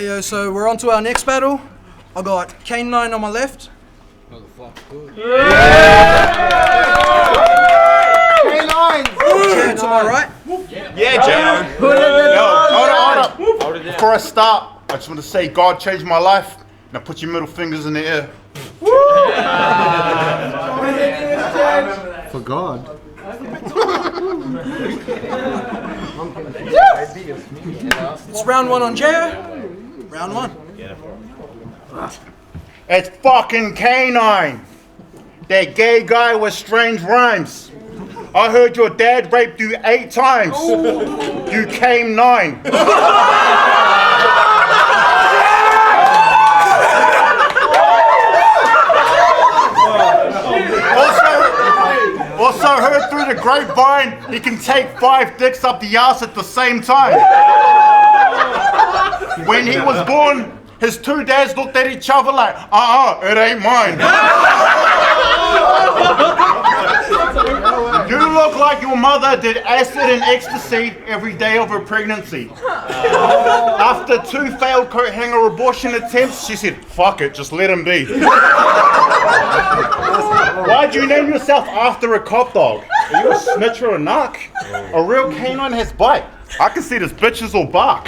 Hey yo, so we're on to our next battle. I got KANE9 on my left. Motherfucker. KANE9! JYO to my right. Yeah, JYO. Hold up. Before I start, I just want to say God changed my life. Now put your middle fingers in the air. For God. It's round one on JYO. Round one. It's fucking KANE9. That gay guy with strange rhymes. I heard your dad raped you 8 times. You came 9. Also heard through the grapevine he can take 5 dicks up the ass at the same time. When he was born, his 2 dads looked at each other like, it ain't mine. You look like your mother did acid and ecstasy every day of her pregnancy. After 2 failed coat hanger abortion attempts, she said, fuck it, just let him be. Why'd you name yourself after a cop dog? Are you a snitch or a narc? A real KANE9 has bite. I can see this bitches will bark.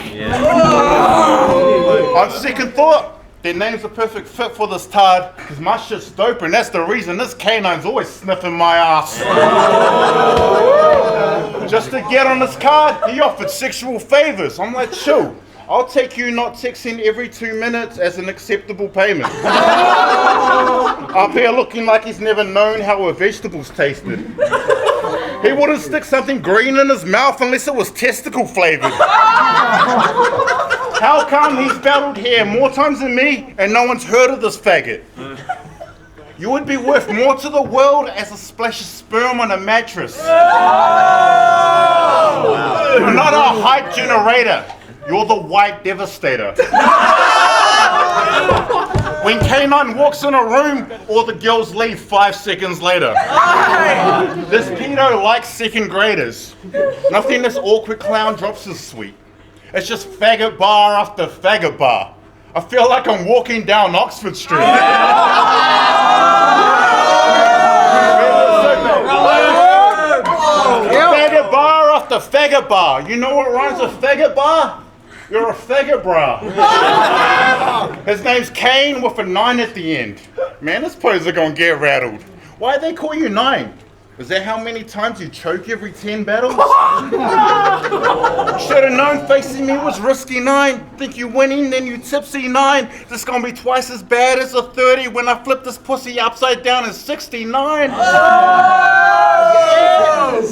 On second thought, their names are perfect fit for this tard, cause my shit's dope and that's the reason this KANE9's always sniffing my ass. Just to get on this card, he offered sexual favors. I'm like, chill, I'll take you not texting every 2 minutes as an acceptable payment. Up here looking like he's never known how a vegetable's tasted. He wouldn't stick something green in his mouth unless it was testicle flavored. How come he's battled here more times than me and no one's heard of this faggot? You would be worth more to the world as a splash of sperm on a mattress. You're not a hype generator. You're the white devastator. When KANE9 walks in a room, all the girls leave 5 seconds later. This pedo likes second graders. Nothing this awkward clown drops is sweet. It's just faggot bar after faggot bar. I feel like I'm walking down Oxford Street. Faggot bar after faggot bar. You know what rhymes with faggot bar? You're a faggot bra. His name's Kane with a 9 at the end. Man, this poser gonna get rattled. Why they call you 9? Is that how many times you choke every 10 battles? Should've known facing me was risky 9. Think you winning, then you tipsy 9. This gonna be twice as bad as a 30 when I flip this pussy upside down in 69.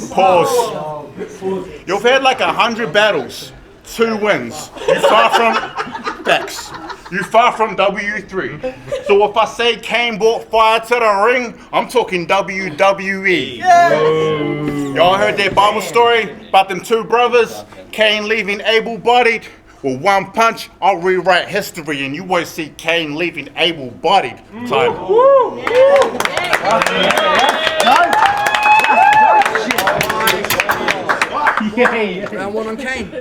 Pause. You've had like 100 battles. 2 wins. You far from facts. You far from W3. So if I say Kane brought fire to the ring, I'm talking WWE. Y'all heard that Bible story about them 2 brothers? Kane leaving able-bodied. With 1 punch, I'll rewrite history and you won't see Kane leaving able-bodied. Time. Round one on Kane.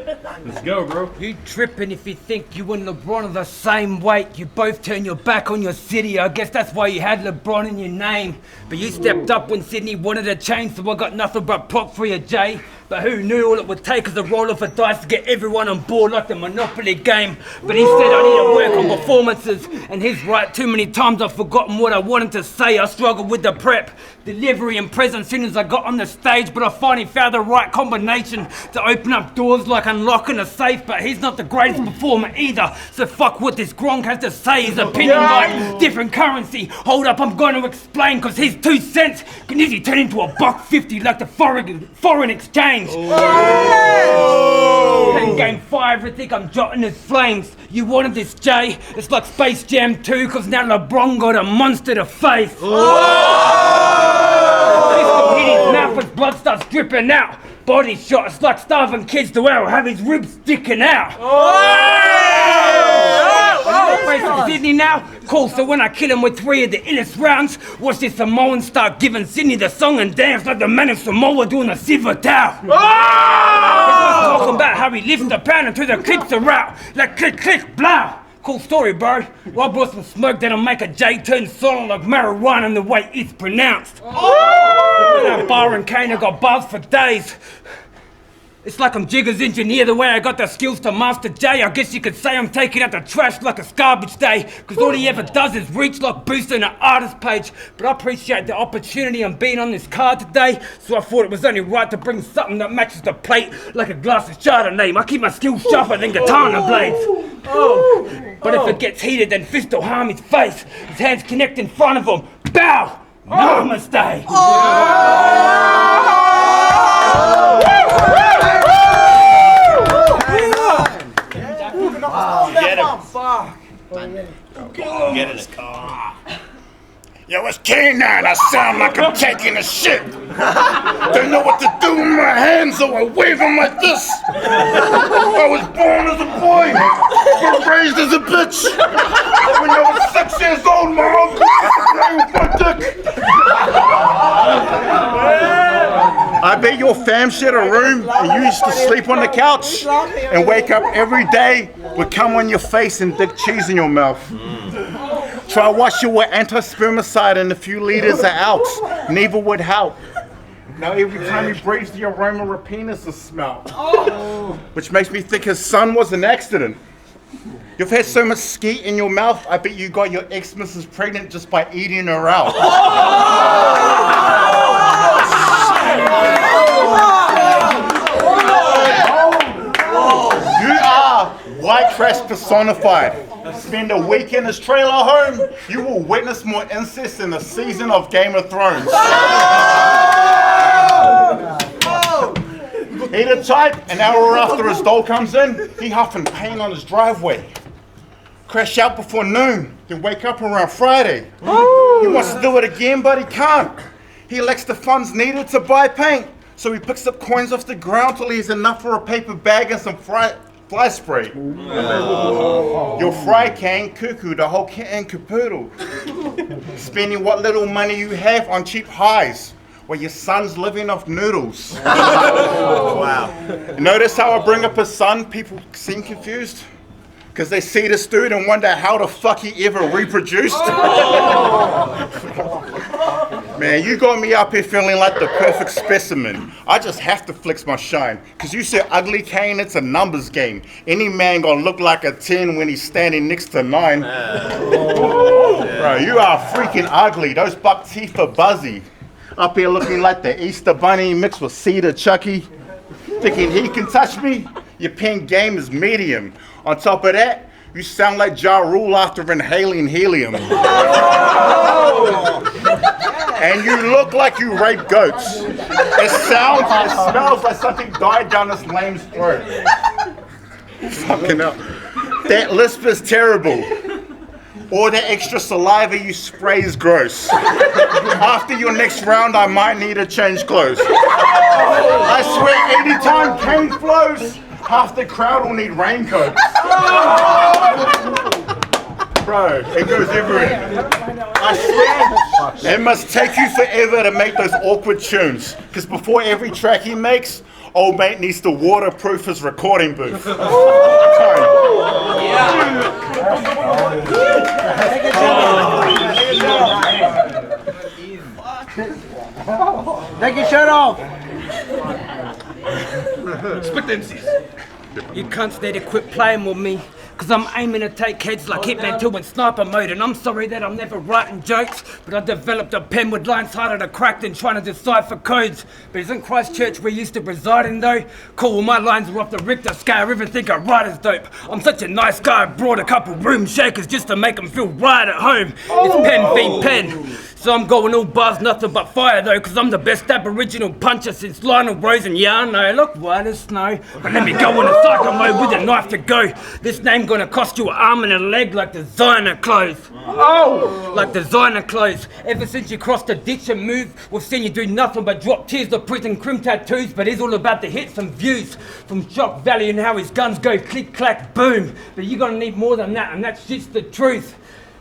Let's go, bro. You tripping if you think you and LeBron are the same weight. You both turn your back on your city. I guess that's why you had LeBron in your name. But you stepped up when Sydney wanted a change, so I got nothing but prop for you, Jay. But who knew all it would take is a roll of a dice to get everyone on board like the Monopoly game. But he said I need to work on performances, and he's right. Too many times I've forgotten what I wanted to say. I struggled with the prep, delivery and presence soon as I got on the stage, but I finally found the right combination to open up doors like unlocking a safe. But he's not the greatest performer either, so fuck what this Gronk has to say. His opinion like different currency. Hold up, I'm going to explain, cause his 2 cents can easily turn into $1.50 like the foreign exchange. In game 5, I think I'm jotting his flames. You wanted this, Jay? It's like Space Jam 2, cause now LeBron got a monster to face. His mouth as blood starts dripping out. Body shot, it's like starving kids to hell, have his ribs sticking out. facing Sydney now. Cool, so when I kill him with 3 of the illest rounds, watch this Samoan start giving Sydney the song and dance like the man of Samoa doing a silver towel. Talking about how he lifts the pound and through the clips are out. Like click, click, blow. Cool story, bro. Well, I brought some smoke that'll make a J turn solid like marijuana and the way it's pronounced. That bar and Kane, I got buzz for days. It's like I'm Jigger's engineer, the way I got the skills to master J. I guess you could say I'm taking out the trash like it's garbage day. Cause all he ever does is reach like boosting an artist page. But I appreciate the opportunity I'm being on this card today. So I thought it was only right to bring something that matches the plate. Like a glass of Chardonnay. I keep my skills sharper than katana blades. But if it gets heated, then fist will harm his face. His hands connect in front of him. Bow! Namaste! Get him. Get in his car. Yo, it's K9. I sound like I'm taking a shit. Don't know what to do with my hands, so I wave them like this. I was born as a boy, but raised as a bitch. When I was 6 years old, my uncle playing with my dick. I bet your fam shared a room and you used to sleep on the couch and wake up every day with cum on your face and dick cheese in your mouth. Try wash you with anti-spermicide and a few liters are out. Neither would help. Now every time he breathes, the aroma of a penis is smelled. Which makes me think his son was an accident. You've had so much skeet in your mouth, I bet you got your ex-missus pregnant just by eating her out. You are white trash personified. Spend a week in his trailer home, you will witness more incest in the season of Game of Thrones. Heater type, an hour after his doll comes in, he huffing pain on his driveway. Crash out before noon, then wake up around Friday. He wants to do it again, but he can't. He lacks the funds needed to buy paint, so he picks up coins off the ground till he has enough for a paper bag and some fly spray. Your fry can cuckoo the whole kit and caboodle. Spending what little money you have on cheap highs, while your son's living off noodles. Wow. Notice how I bring up his son, people seem confused? Because they see this dude and wonder how the fuck he ever reproduced. Man, you got me up here feeling like the perfect specimen. I just have to flex my shine. Because you said ugly Kane, it's a numbers game. Any man gonna look like a 10 when he's standing next to 9. Bro, you are freaking ugly. Those buck teeth are buzzy. Up here looking like the Easter Bunny mixed with Cedar Chucky. Thinking he can touch me? Your pen game is medium. On top of that, you sound like Ja Rule after inhaling helium. And you look like you rape goats. It smells like something died down this lame's throat. Fucking hell. That lisp is terrible. Or the extra saliva you spray is gross. After your next round, I might need to change clothes. I swear, anytime Kane flows, half the crowd will need raincoats. Bro, it goes everywhere. I swear, it must take you forever to make those awkward tunes. Because before every track he makes, old mate needs to waterproof his recording booth. Take your shirt off. Split them MCs. You cunts need to quit playing with me, cause I'm aiming to take heads like Hitman 2 in sniper mode. And I'm sorry that I'm never writing jokes, but I developed a pen with lines harder to crack than trying to decipher codes. But isn't Christchurch we used to reside in though? Cool, my lines were off the Richter scale, even think I write as dope. I'm such a nice guy, I brought a couple room shakers just to make them feel right at home. It's pen feed pen. So I'm going all buzz, nothing but fire though, cause I'm the best Aboriginal puncher since Lionel Rose and yeah, I know, look white as snow. But let me go in a psycho mode with a knife to go. This name gonna cost you an arm and a leg like designer clothes. Oh! Like designer clothes. Ever since you crossed the ditch and moved, we've seen you do nothing but drop tears of prison crim tattoos, but he's all about the hits and views from Shock Valley and how his guns go click, clack, boom. But you're gonna need more than that, and that shit's the truth.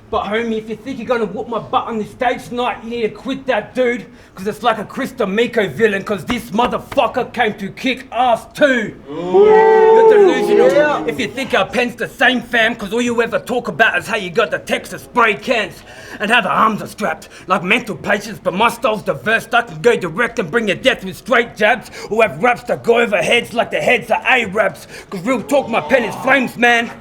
But homie, if you think you're gonna whoop my butt on this stage tonight, you need to quit that dude, cause it's like a Chris D'Amico villain, cause this motherfucker came to kick ass too. You're delusional if you think our pen's the same fam, cause all you ever talk about is how you got the Texas spray cans and how the arms are strapped like mental patients, but my style's diverse. I can go direct and bring you death with straight jabs, or have raps that go over heads like the heads of Arabs, cause real talk, my pen is flames, man.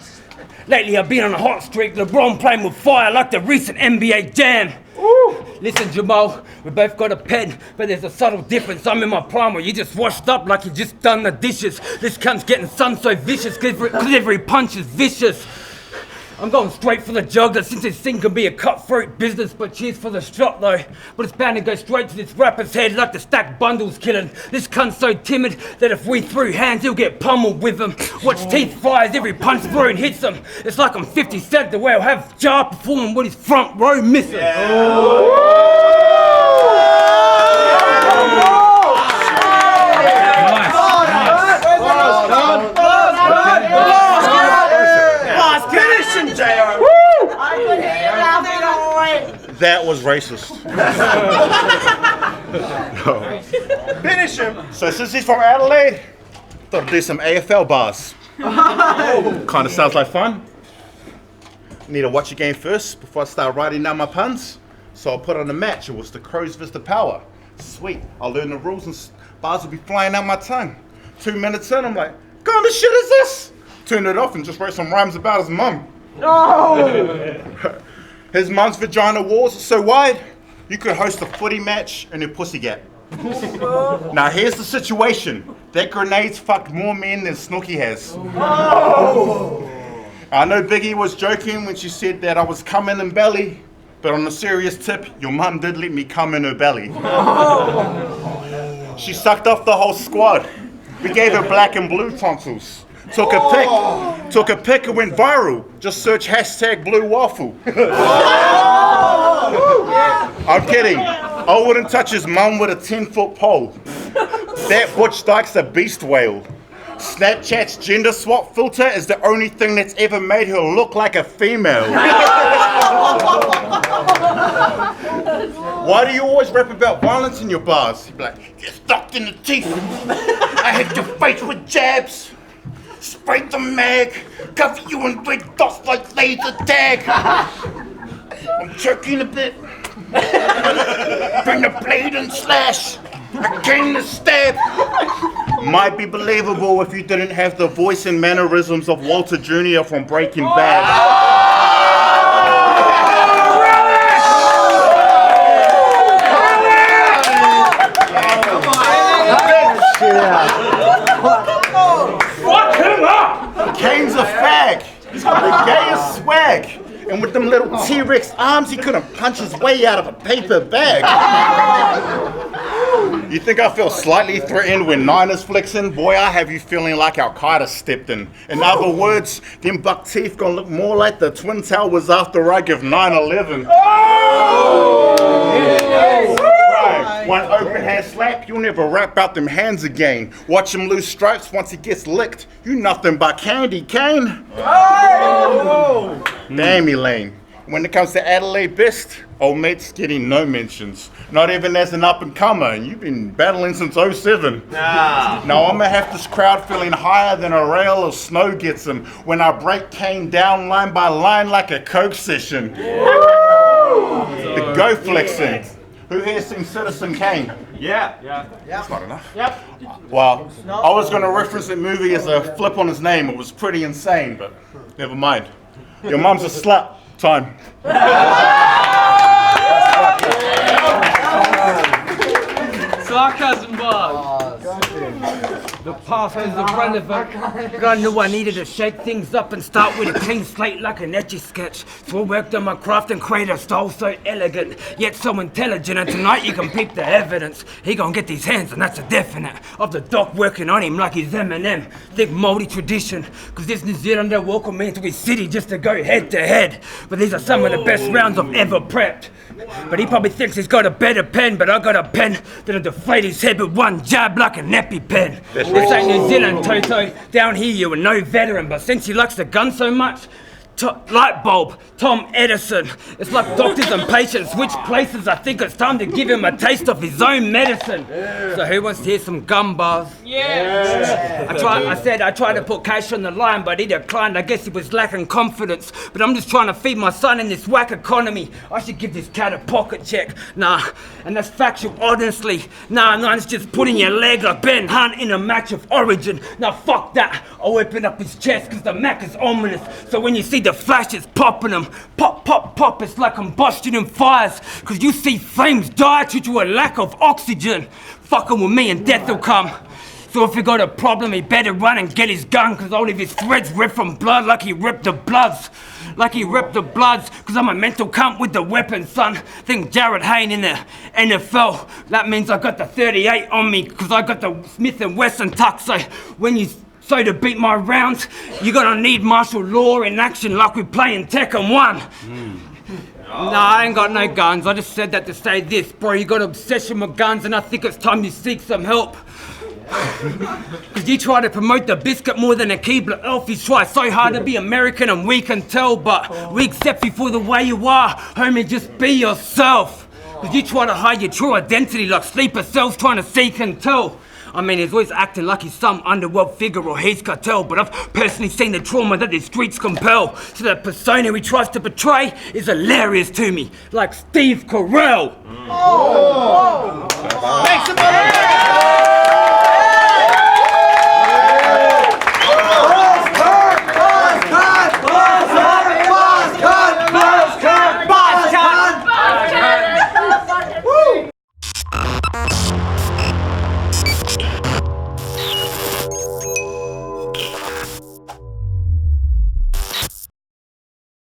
Lately I've been on a hot streak, LeBron playing with fire like the recent NBA Jam. Ooh. Listen Jamal, we both got a pen, but there's a subtle difference. I'm in my prime where you just washed up like you just done the dishes. This cunt's getting sun so vicious, cause every punch is vicious. I'm going straight for the jugular since this thing can be a cutthroat business, but cheers for the shot though. But it's bound to go straight to this rapper's head like the stacked bundles killing. This cunt's so timid that if we threw hands, he'll get pummeled with them. Watch teeth fires, every punch thrown hits him. It's like I'm 50 Cent the way I'll have Jar performing with his front row missing. JYO. That was racist. No. Finish him. So since he's from Adelaide, thought I'd do some AFL bars. Kind of sounds like fun. Need to watch a game first before I start writing down my puns. So I'll put on a match. It was the Crows vs. the Power. Sweet. I'll learn the rules and bars will be flying out my tongue. 2 minutes in, I'm like, what kind of shit is this? Turned it off and just wrote some rhymes about his mum. No! His mum's vagina walls are so wide, you could host a footy match in her pussy gap. Now here's the situation. That grenade's fucked more men than Snooki has. I know Biggie was joking when she said that I was coming in belly, but on a serious tip, your mum did let me come in her belly. She sucked off the whole squad. We gave her black and blue tonsils. Took a pic and went viral. Just search hashtag blue waffle. I'm kidding. I wouldn't touch his mum with a 10-foot pole. That Butch Dyke's a beast whale. Snapchat's gender swap filter is the only thing that's ever made her look like a female. Why do you always rap about violence in your bars? You'd be like, get stuck in the teeth. I hit your face with jabs. Spray the mag, cover you in red dust like laser tag. I'm jerking a bit. Bring the blade and slash. I came to stab. Might be believable if you didn't have the voice and mannerisms of Walter Jr. from Breaking Bad. Kane's a fag. He's got the gayest swag. And with them little T-Rex arms, he couldn't punch his way out of a paper bag. You think I feel slightly threatened when Niners flexing? Boy, I have you feeling like Al-Qaeda stepped in. In other words, them buck teeth gonna look more like the Twin Towers after I give 9/11. Right. One open hand slap, you'll never rap out them hands again. Watch him lose stripes once he gets licked. You nothing but candy, Kane. Damn, Elaine. When it comes to Adelaide best, old mate's getting no mentions. Not even as an up-and-comer, and you've been battling since 07. Now I'm gonna have this crowd feeling higher than a rail of snow gets them when I break Kane down line by line like a coke session. The go flexing. Who here seen Citizen Kane? Yeah. That's not enough. Yep. Well, I was gonna reference that movie as a flip on his name. It was pretty insane, but never mind. Your mum's a slut. Time. Sarcasm bars. The The past is irrelevant, but I knew I needed to shake things up and start with a clean slate like an Etch-a-Sketch. So I worked on my craft and created a style so elegant, yet so intelligent, and tonight you can peep the evidence. He gon' get these hands, and that's a definite, of the doc working on him like he's Eminem. Thick moldy tradition, cause this New Zealander welcomed me into his city just to go head to head. But these are some of the best rounds I've ever prepped. But he probably thinks he's got a better pen, but I got a pen that'll deflate his head with one jab like an EpiPen. This ain't New Zealand, Toto. Down here you were no veteran, but since he likes the gun so much, light bulb, Tom Edison. It's like doctors and patients switch places. I think it's time to give him a taste of his own medicine. So who wants to hear some gun bars? I said I tried to put cash on the line, but he declined. I guess he was lacking confidence. But I'm just trying to feed my son in this whack economy. I should give this cat a pocket check. Nah, and that's factual, honestly. Nah, it's just putting your leg like Ben Hunt in a match of origin. Now fuck that. I'll open up his chest cause the Mac is ominous. So when you see the flashes popping them, pop, pop, pop, it's like combustion in fires. Cause you see flames die due to a lack of oxygen. Fucking with me and death will come. So if you got a problem, he better run and get his gun, cause all of his threads rip from blood like he ripped the bloods. Cause I'm a mental cunt with the weapon, son. Think Jared Hayne in the NFL. That means I got the 38 on me, cause I got the Smith & Wesson tuck. So when you to beat my rounds, you're gonna need martial law in action like we play in Tekken 1. Nah, I ain't got no guns. I just said that to say this. Bro, you got an obsession with guns and I think it's time you seek some help. Cause you try to promote the biscuit more than a Keebler elf. You try so hard to be American and we can tell, but we accept you for the way you are. Homie, just be yourself. Cause you try to hide your true identity like sleeper cells trying to seek and tell. I mean, he's always acting like he's some underworld figure or he's cartel, but I've personally seen the trauma that the streets compel. So the persona he tries to portray is hilarious to me, like Steve Carell. Thanks,